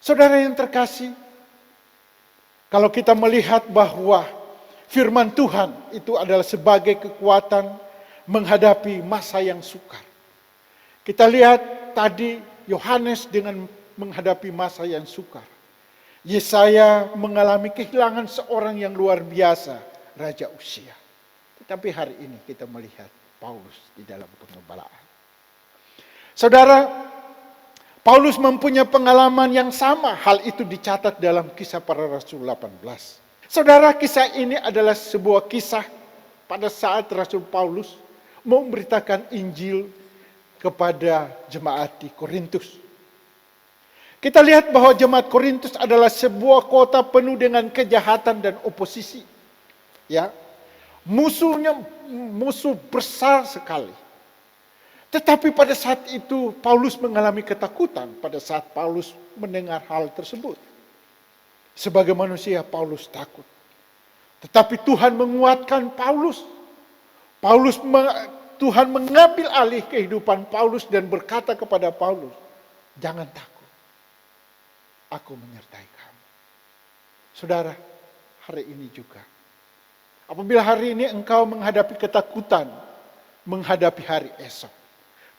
Saudara yang terkasih, kalau kita melihat bahwa firman Tuhan itu adalah sebagai kekuatan menghadapi masa yang sukar. Kita lihat tadi Yohanes dengan menghadapi masa yang sukar. Yesaya mengalami kehilangan seorang yang luar biasa, Raja Uzia. Tetapi hari ini kita melihat Paulus di dalam pengembalaan. Saudara, Paulus mempunyai pengalaman yang sama. Hal itu dicatat dalam Kisah Para Rasul 18. Saudara, kisah ini adalah sebuah kisah pada saat Rasul Paulus memberitakan Injil kepada jemaat di Korintus. Kita lihat bahwa jemaat Korintus adalah sebuah kota penuh dengan kejahatan dan oposisi. Ya, musuh besar sekali. Tetapi pada saat itu Paulus mengalami ketakutan pada saat Paulus mendengar hal tersebut. Sebagai manusia Paulus takut. Tetapi Tuhan menguatkan Paulus. Tuhan mengambil alih kehidupan Paulus dan berkata kepada Paulus, jangan takut, aku menyertai kamu. Saudara, hari ini juga, apabila hari ini engkau menghadapi ketakutan, menghadapi hari esok,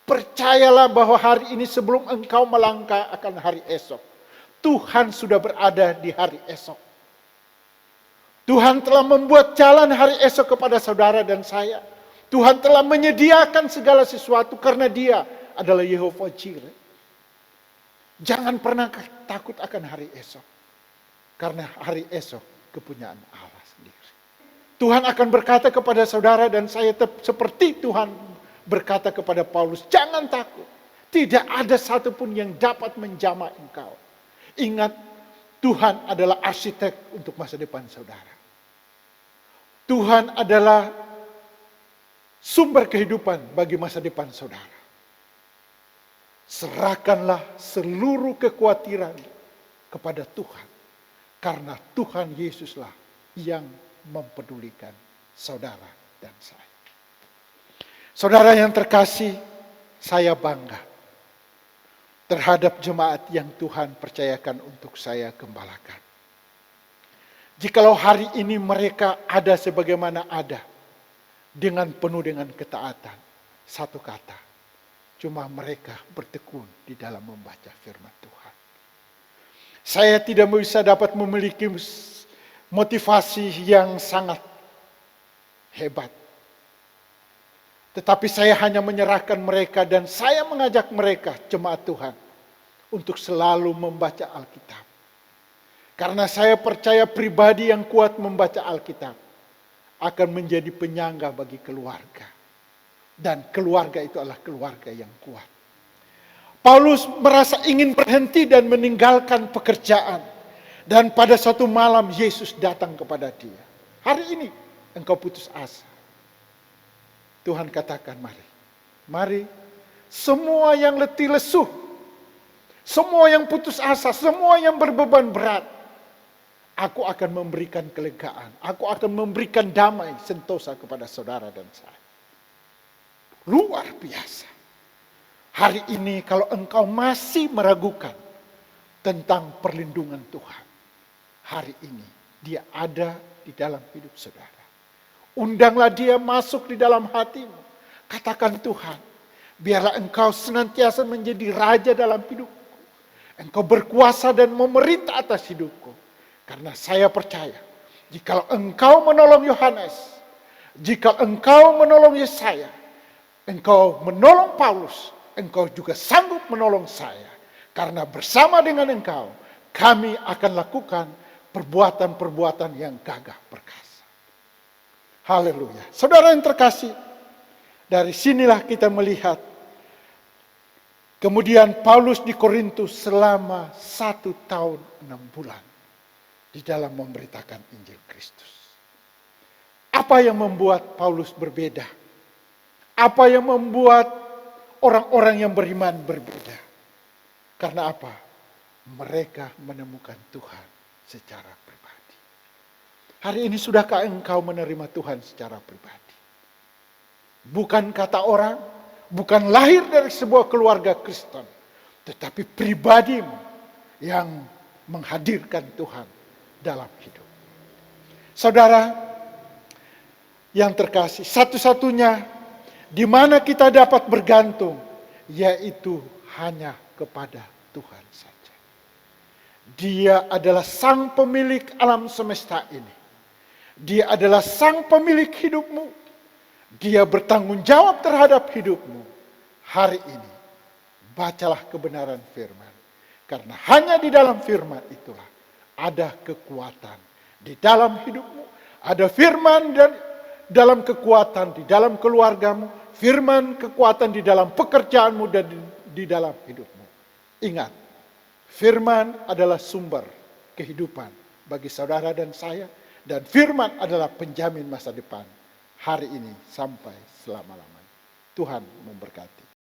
percayalah bahwa hari ini sebelum engkau melangkah akan hari esok, Tuhan sudah berada di hari esok. Tuhan telah membuat jalan hari esok kepada saudara dan saya. Tuhan telah menyediakan segala sesuatu karena Dia adalah Yehova Jireh. Jangan pernah takut akan hari esok. Karena hari esok kepunyaan Allah sendiri. Tuhan akan berkata kepada saudara dan saya seperti Tuhan berkata kepada Paulus, jangan takut. Tidak ada satupun yang dapat menjamah engkau. Ingat, Tuhan adalah arsitek untuk masa depan saudara. Tuhan adalah sumber kehidupan bagi masa depan saudara. Serahkanlah seluruh kekhawatiran kepada Tuhan. Karena Tuhan Yesuslah yang mempedulikan saudara dan saya. Saudara yang terkasih, saya bangga terhadap jemaat yang Tuhan percayakan untuk saya gembalakan. Jikalau hari ini mereka ada sebagaimana ada, dengan penuh dengan ketaatan, satu kata, cuma mereka bertekun di dalam membaca firman Tuhan. Saya tidak bisa dapat memiliki motivasi yang sangat hebat. Tetapi saya hanya menyerahkan mereka dan saya mengajak mereka, jemaat Tuhan, untuk selalu membaca Alkitab. Karena saya percaya pribadi yang kuat membaca Alkitab akan menjadi penyangga bagi keluarga. Dan keluarga itu adalah keluarga yang kuat. Paulus merasa ingin berhenti dan meninggalkan pekerjaan. Dan pada suatu malam Yesus datang kepada dia. Hari ini engkau putus asa. Tuhan katakan, mari, semua yang letih lesu, semua yang putus asa, semua yang berbeban berat, aku akan memberikan kelegaan, aku akan memberikan damai sentosa kepada saudara dan saya. Luar biasa. Hari ini kalau engkau masih meragukan tentang perlindungan Tuhan, hari ini Dia ada di dalam hidup saudara. Undanglah Dia masuk di dalam hatimu. Katakan, Tuhan, biarlah engkau senantiasa menjadi raja dalam hidupku. Engkau berkuasa dan memerintah atas hidupku. Karena saya percaya, jika engkau menolong Yohanes, jika engkau menolong Yesaya, engkau menolong Paulus, engkau juga sanggup menolong saya. Karena bersama dengan engkau, kami akan lakukan perbuatan-perbuatan yang gagah perkasa. Haleluya. Saudara yang terkasih, dari sinilah kita melihat kemudian Paulus di Korintus selama 1 tahun 6 bulan di dalam memberitakan Injil Kristus. Apa yang membuat Paulus berbeda? Apa yang membuat orang-orang yang beriman berbeda? Karena apa? Mereka menemukan Tuhan secara pribadi. Hari ini sudahkah engkau menerima Tuhan secara pribadi? Bukan kata orang, bukan lahir dari sebuah keluarga Kristen, tetapi pribadimu yang menghadirkan Tuhan dalam hidup. Saudara yang terkasih, satu-satunya di mana kita dapat bergantung, yaitu hanya kepada Tuhan saja. Dia adalah sang pemilik alam semesta ini. Dia adalah sang pemilik hidupmu. Dia bertanggung jawab terhadap hidupmu. Hari ini, bacalah kebenaran firman. Karena hanya di dalam firman itulah ada kekuatan. Di dalam hidupmu, ada firman dan dalam kekuatan di dalam keluargamu, firman kekuatan di dalam pekerjaanmu dan di dalam hidupmu. Ingat, firman adalah sumber kehidupan bagi saudara dan saya, dan firman adalah penjamin masa depan hari ini sampai selama-lamanya. Tuhan memberkati.